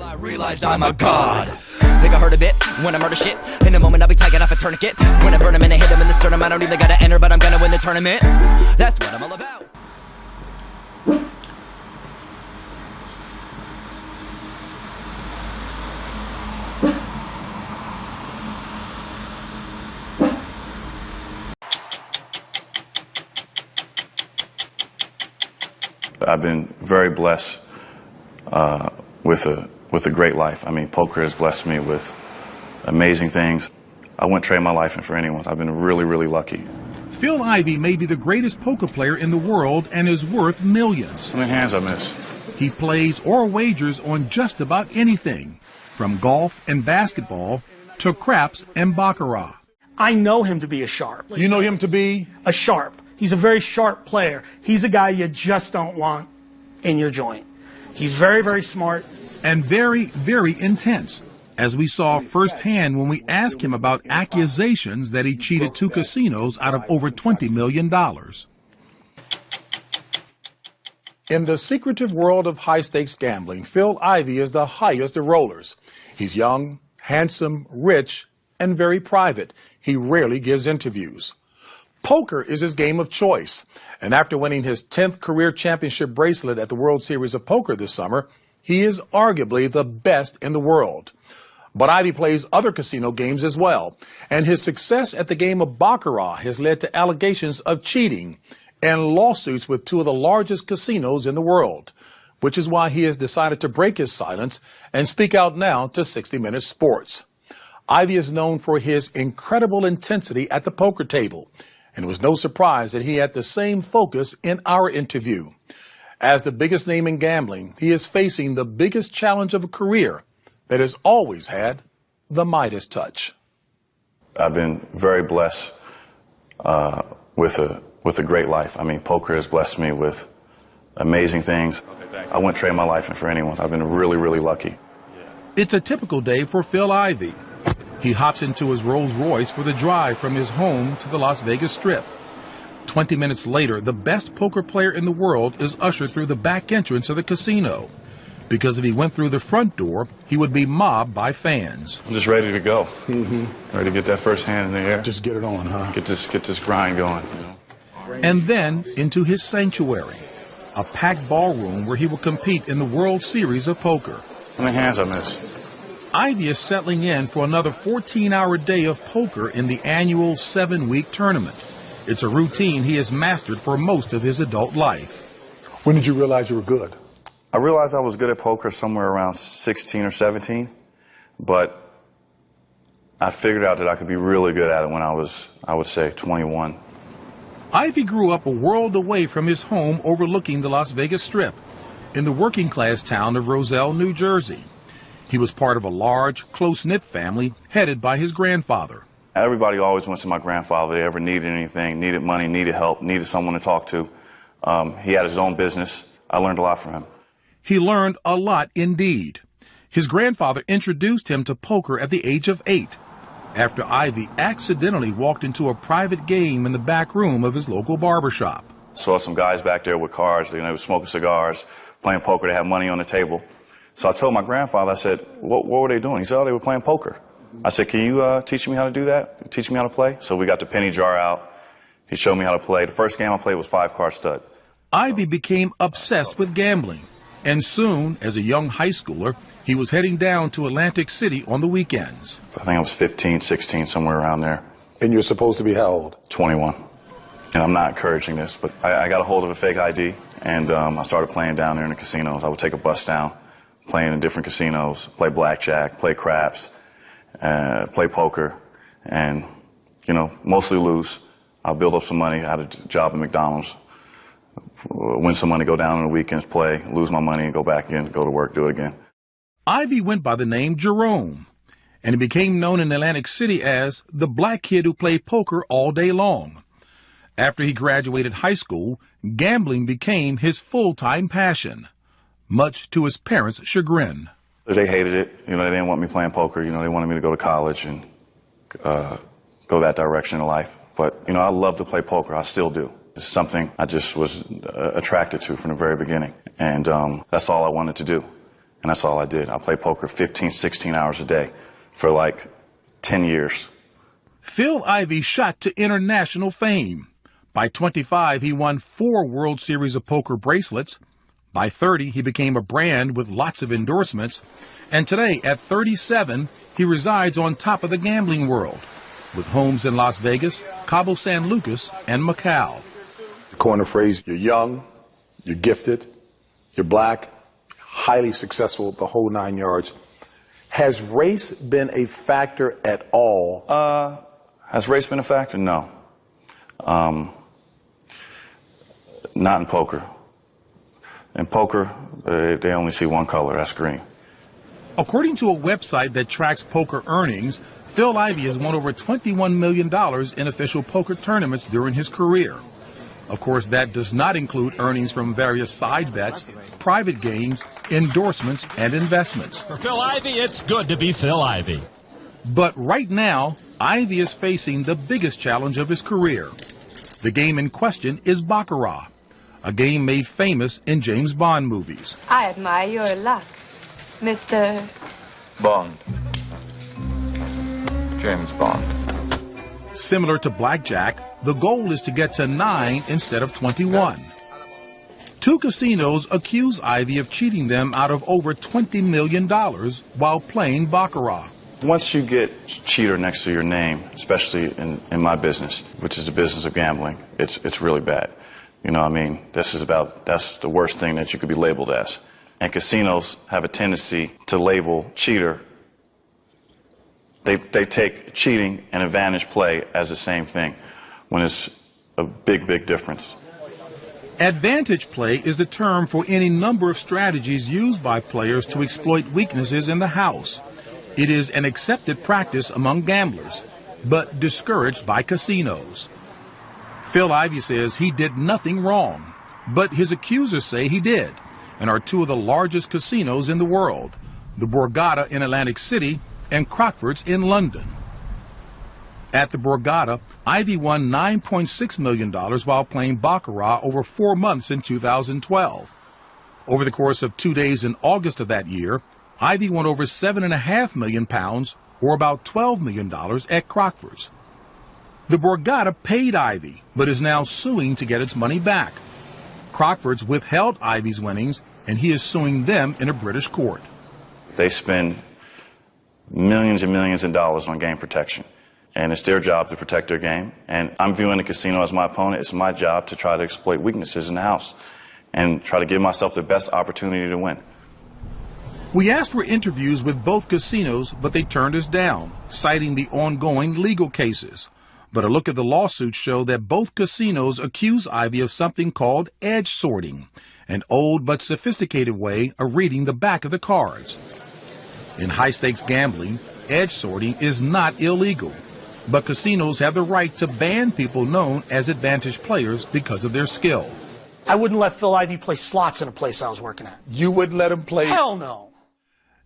I realized I'm a god. Think I heard a bit when I murder shit. In a moment I'll be taking off a tourniquet. When I burn him and I hit him in the sternum, I don't even gotta enter, but I'm gonna win the tournament. That's what I'm all about. I've been very blessed with a great life. I mean, poker has blessed me with amazing things. I wouldn't trade my life in for anyone. I've been really, really lucky. Phil Ivey may be the greatest poker player in the world and is worth millions. How many hands I missed? He plays or wagers on just about anything, from golf and basketball to craps and baccarat. I know him to be a sharp. You know him to be? A sharp. He's a very sharp player. He's a guy you just don't want in your joint. He's very, very smart. And very, very intense, as we saw firsthand when we asked him about accusations that he cheated 2 casinos out of over $20 million. In the secretive world of high-stakes gambling, Phil Ivey is the highest of rollers. He's young, handsome, rich, and very private. He rarely gives interviews. Poker is his game of choice, and after winning his 10th career championship bracelet at the World Series of Poker this summer, he is arguably the best in the world. But Ivey plays other casino games as well, and his success at the game of Baccarat has led to allegations of cheating and lawsuits with 2 of the largest casinos in the world, which is why he has decided to break his silence and speak out now to 60 Minutes Sports. Ivey is known for his incredible intensity at the poker table, and it was no surprise that he had the same focus in our interview. As the biggest name in gambling, he is facing the biggest challenge of a career that has always had the Midas touch. I've been very blessed with a great life. I mean, poker has blessed me with amazing things. I wouldn't trade my life in for anyone. I've been really, really lucky. It's a typical day for Phil Ivey. He hops into his Rolls Royce for the drive from his home to the Las Vegas Strip. 20 minutes later, the best poker player in the world is ushered through the back entrance of the casino, because if he went through the front door, he would be mobbed by fans. I'm just ready to go. Ready to get that first hand in the air. Just get it on, huh? Get this grind going. You know? And then into his sanctuary, a packed ballroom where he will compete in the World Series of Poker. How many hands I missed? Ivey is settling in for another 14-hour day of poker in the annual 7-week tournament. It's a routine he has mastered for most of his adult life. When did you realize you were good? I realized I was good at poker somewhere around 16 or 17, but I figured out that I could be really good at it when I was, I would say, 21. Ivey grew up a world away from his home overlooking the Las Vegas Strip in the working-class town of Roselle, New Jersey. He was part of a large, close-knit family headed by his grandfather. Everybody always went to my grandfather if they ever needed anything, needed money, needed help, needed someone to talk to. He had his own business. I learned a lot from him. He learned a lot indeed. His grandfather introduced him to poker at the age of 8, after Ivey accidentally walked into a private game in the back room of his local barbershop. Saw some guys back there with cars, they were smoking cigars, playing poker, they had money on the table. So I told my grandfather, I said, what were they doing? He said, oh, they were playing poker. I said, can you teach me how to do that? Teach me how to play? So we got the penny jar out. He showed me how to play. The first game I played was 5-card stud. Ivey became obsessed with gambling, and soon, as a young high schooler, he was heading down to Atlantic City on the weekends. I think I was 15, 16, somewhere around there. And you're supposed to be how old? 21. And I'm not encouraging this, but I got a hold of a fake ID, and I started playing down there in the casinos. I would take a bus down, playing in different casinos, play blackjack, play craps, play poker, and, you know, mostly lose. I'll build up some money. I had a job at McDonald's, win some money, go down on the weekends, play, lose my money, and go back again, go to work, do it again. Ivey went by the name Jerome, and he became known in Atlantic City as the black kid who played poker all day long. After he graduated high school, gambling became his full-time passion, much to his parents' chagrin. They hated it. You know, they didn't want me playing poker. You know, they wanted me to go to college and go that direction in life. But, you know, I love to play poker. I still do. It's something I just was attracted to from the very beginning. And that's all I wanted to do. And that's all I did. I played poker 15, 16 hours a day for like 10 years. Phil Ivey shot to international fame. By 25, he won 4 World Series of Poker bracelets. By 30, he became a brand with lots of endorsements. And today, at 37, he resides on top of the gambling world, with homes in Las Vegas, Cabo San Lucas, and Macau. The corner phrase, you're young, you're gifted, you're black, highly successful, the whole 9 yards. Has race been a factor at all? Has race been a factor? No. Not in poker. In poker, they only see one color, that's green. According to a website that tracks poker earnings, Phil Ivey has won over $21 million in official poker tournaments during his career. Of course, that does not include earnings from various side bets, private games, endorsements, and investments. For Phil Ivey, it's good to be Phil Ivey. But right now, Ivey is facing the biggest challenge of his career. The game in question is Baccarat, a game made famous in James Bond movies. I admire your luck, Mr. Bond. James Bond. Similar to blackjack, the goal is to get to 9 instead of 21. 2 casinos accuse Ivey of cheating them out of over $20 million while playing Baccarat. Once you get cheater next to your name, especially in my business, which is the business of gambling, it's really bad. You know what I mean? That's the worst thing that you could be labeled as. And casinos have a tendency to label cheater. They take cheating and advantage play as the same thing, when it's a big, big difference. Advantage play is the term for any number of strategies used by players to exploit weaknesses in the house. It is an accepted practice among gamblers, but discouraged by casinos. Phil Ivey says he did nothing wrong, but his accusers say he did, and are 2 of the largest casinos in the world, the Borgata in Atlantic City and Crockford's in London. At the Borgata, Ivey won $9.6 million while playing Baccarat over 4 months in 2012. Over the course of 2 days in August of that year, Ivey won over £7.5 million, or about $12 million, at Crockford's. The Borgata paid Ivey, but is now suing to get its money back. Crockford's withheld Ivey's winnings, and he is suing them in a British court. They spend millions and millions of dollars on game protection, and it's their job to protect their game. And I'm viewing the casino as my opponent. It's my job to try to exploit weaknesses in the house and try to give myself the best opportunity to win. We asked for interviews with both casinos, but they turned us down, citing the ongoing legal cases. But a look at the lawsuits show that both casinos accuse Ivey of something called edge sorting, an old but sophisticated way of reading the back of the cards. In high-stakes gambling, edge sorting is not illegal, but casinos have the right to ban people known as advantage players because of their skill. I wouldn't let Phil Ivey play slots in a place I was working at. You wouldn't let him play? Hell no.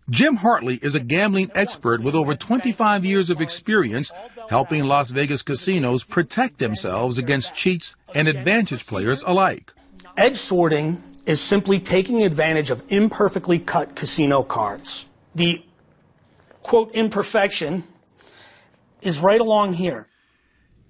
Jim Hartley is a gambling expert with over 25 years of experience helping Las Vegas casinos protect themselves against cheats and advantage players alike. Edge sorting is simply taking advantage of imperfectly cut casino cards. The, quote, imperfection is right along here.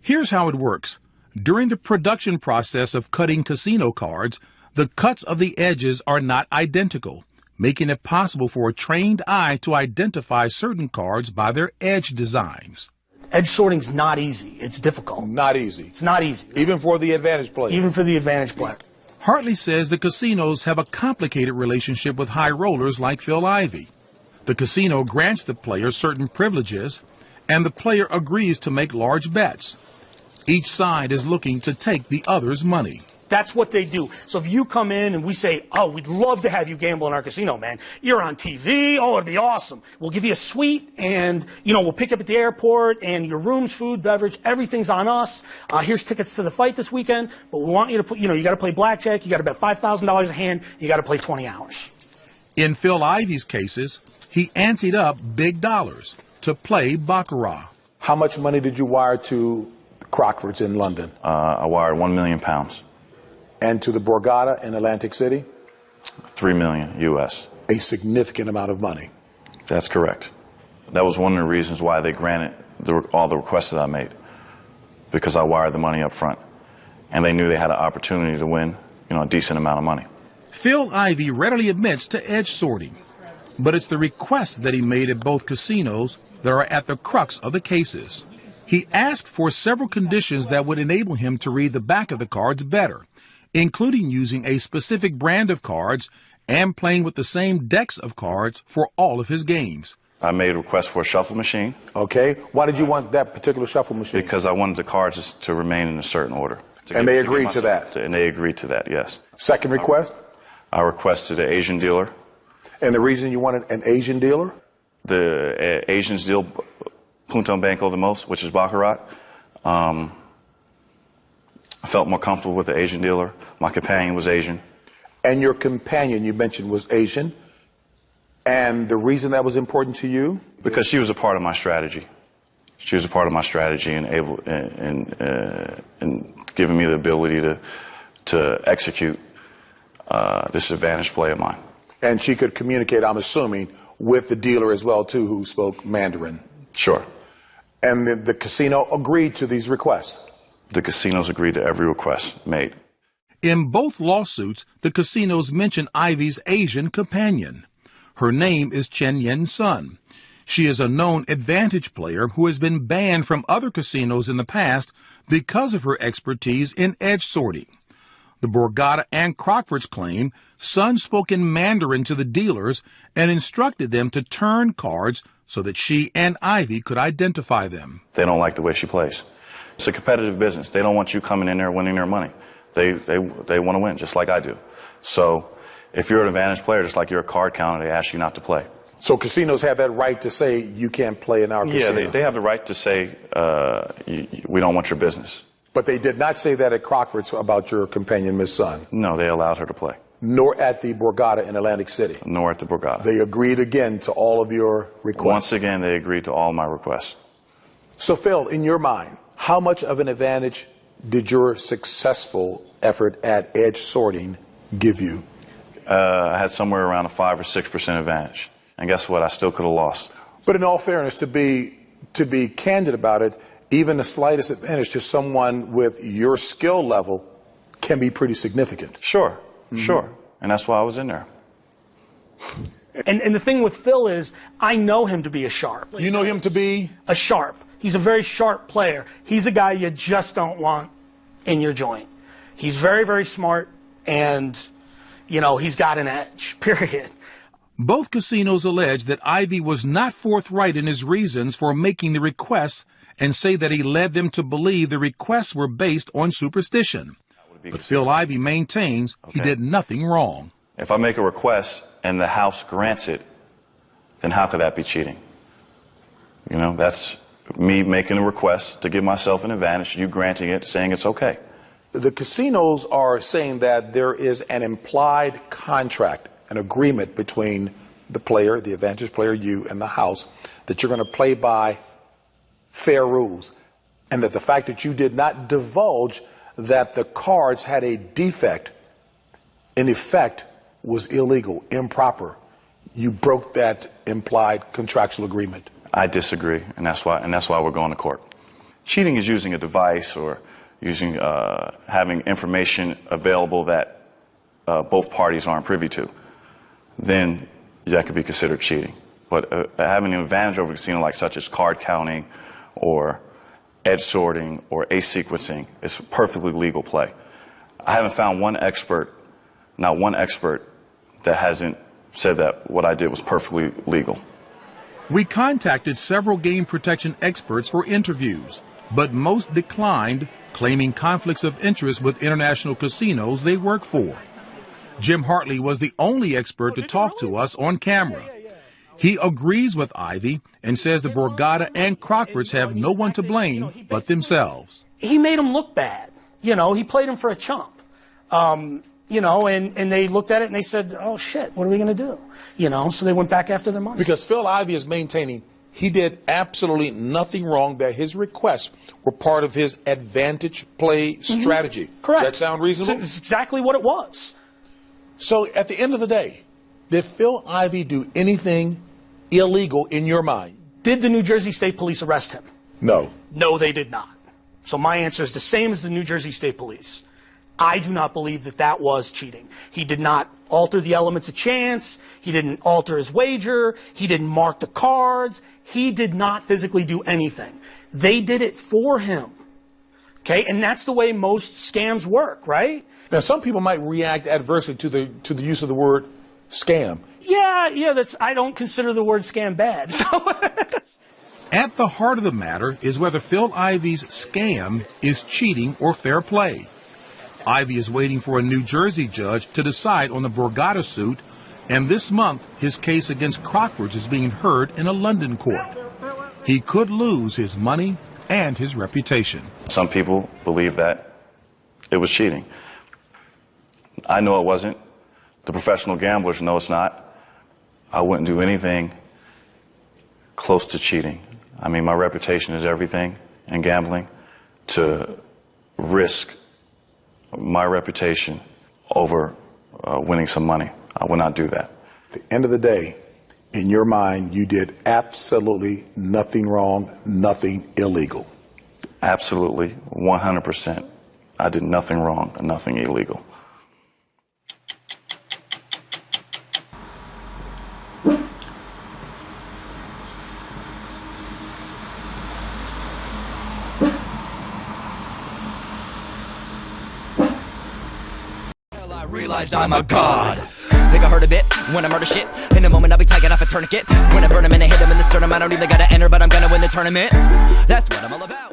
Here's how it works. During the production process of cutting casino cards, the cuts of the edges are not identical, making it possible for a trained eye to identify certain cards by their edge designs. Edge sorting's not easy. It's difficult. Not easy. It's not easy. Even for the advantage player. Even for the advantage player. Hartley says the casinos have a complicated relationship with high rollers like Phil Ivey. The casino grants the player certain privileges, and the player agrees to make large bets. Each side is looking to take the other's money. That's what they do. So if you come in and we say, oh, we'd love to have you gamble in our casino, man. You're on TV. Oh, it'd be awesome. We'll give you a suite and, we'll pick you up at the airport and your rooms, food, beverage, everything's on us. Here's tickets to the fight this weekend. But we want you to put, you got to play blackjack. You got to bet $5,000 a hand. You got to play 20 hours. In Phil Ivey's cases, he anteed up big dollars to play Baccarat. How much money did you wire to Crockford's in London? I wired £1 million. And to the Borgata in Atlantic City? $3 million US. a significant amount of money. That's correct. That was one of the reasons why they granted all the requests that I made, because I wired the money up front. And they knew they had an opportunity to win, a decent amount of money. Phil Ivey readily admits to edge sorting, but it's the requests that he made at both casinos that are at the crux of the cases. He asked for several conditions that would enable him to read the back of the cards better, including using a specific brand of cards and playing with the same decks of cards for all of his games. I made a request for a shuffle machine. Okay. Why did you want that particular shuffle machine? Because I wanted the cards to remain in a certain order. And they agreed to that? And they agreed to that, yes. Second request? I requested an Asian dealer. And the reason you wanted an Asian dealer? The Asians deal Punto Banco the most, which is Baccarat. I felt more comfortable with the Asian dealer. My companion was Asian. And your companion, you mentioned, was Asian. And the reason that was important to you? Because she was a part of my strategy. She was a part of my strategy and giving me the ability to execute this advantage play of mine. And she could communicate, I'm assuming, with the dealer as well, too, who spoke Mandarin. Sure. And the casino agreed to these requests? The casinos agreed to every request made. In both lawsuits, the casinos mention Ivey's Asian companion. Her name is Chen Yen Sun. She is a known advantage player who has been banned from other casinos in the past because of her expertise in edge sorting. The Borgata and Crockford's claim Sun spoke in Mandarin to the dealers and instructed them to turn cards so that she and Ivey could identify them. They don't like the way she plays. It's a competitive business. They don't want you coming in there winning their money. They want to win, just like I do. So if you're an advantage player, just like you're a card counter, they ask you not to play. So casinos have that right to say you can't play in our casino? Yeah, they have the right to say we don't want your business. But they did not say that at Crockford's about your companion, Miss Sun? No, they allowed her to play. Nor at the Borgata in Atlantic City? Nor at the Borgata. They agreed again to all of your requests? Once again, they agreed to all my requests. So, Phil, in your mind, how much of an advantage did your successful effort at edge sorting give you? I had somewhere around a 5 or 6% advantage. And guess what? I still could have lost. But in all fairness, to be candid about it, even the slightest advantage to someone with your skill level can be pretty significant. Sure, sure. And that's why I was in there. And the thing with Phil is, I know him to be a sharp. You know him to be? A sharp. He's a very sharp player. He's a guy you just don't want in your joint. He's very, very smart, and, he's got an edge, period. Both casinos allege that Ivey was not forthright in his reasons for making the requests and say that he led them to believe the requests were based on superstition. But Phil Ivey maintains he did nothing wrong. If I make a request and the house grants it, then how could that be cheating? That's me making a request to give myself an advantage, you granting it, saying it's okay. The casinos are saying that there is an implied contract, an agreement between the player, the advantage player, you, and the house, that you're going to play by fair rules, and that the fact that you did not divulge that the cards had a defect, in effect, was illegal, improper. You broke that implied contractual agreement. I disagree, and that's why we're going to court. Cheating is using a device or using having information available that both parties aren't privy to. Then that could be considered cheating. But having an advantage over a casino like such as card counting or edge sorting or ace sequencing is perfectly legal play. I haven't found not one expert that hasn't said that what I did was perfectly legal. We contacted several game protection experts for interviews, but most declined, claiming conflicts of interest with international casinos they work for. Jim Hartley was the only expert to talk to us on camera. He agrees with Ivey and says the Borgata and Crockfords have no one to blame but themselves. He made him look bad. He played him for a chump. And they looked at it and they said, oh shit, what are we going to do? So they went back after their money. Because Phil Ivey is maintaining he did absolutely nothing wrong, that his requests were part of his advantage play strategy. Correct. Does that sound reasonable? It's exactly what it was. So at the end of the day, Did Phil Ivey do anything illegal in your mind? Did the New Jersey State Police arrest him? No. No, they did not. So my answer is the same as the New Jersey State Police. I do not believe that that was cheating. He did not alter the elements of chance. He didn't alter his wager. He didn't mark the cards. He did not physically do anything. They did it for him. Okay, and that's the way most scams work, right? Now, some people might react adversely to the use of the word scam. Yeah, I don't consider the word scam bad. So At the heart of the matter is whether Phil Ivey's scam is cheating or fair play. Ivey is waiting for a New Jersey judge to decide on the Borgata suit, and this month his case against Crockford is being heard in a London court. He could lose his money and his reputation. Some people believe that it was cheating. I know it wasn't. The professional gamblers know it's not. I wouldn't do anything close to cheating. I mean, my reputation is everything in gambling. To risk my reputation over winning some money, I would not do that. At the end of the day, in your mind, you did absolutely nothing wrong, nothing illegal. Absolutely, 100%. I did nothing wrong and nothing illegal. I realized I'm a god. Think I heard a bit when I murder shit. In a moment I'll be taking off a tourniquet. When I burn him and I hit him in the sternum, I don't even gotta enter, but I'm gonna win the tournament. That's what I'm all about.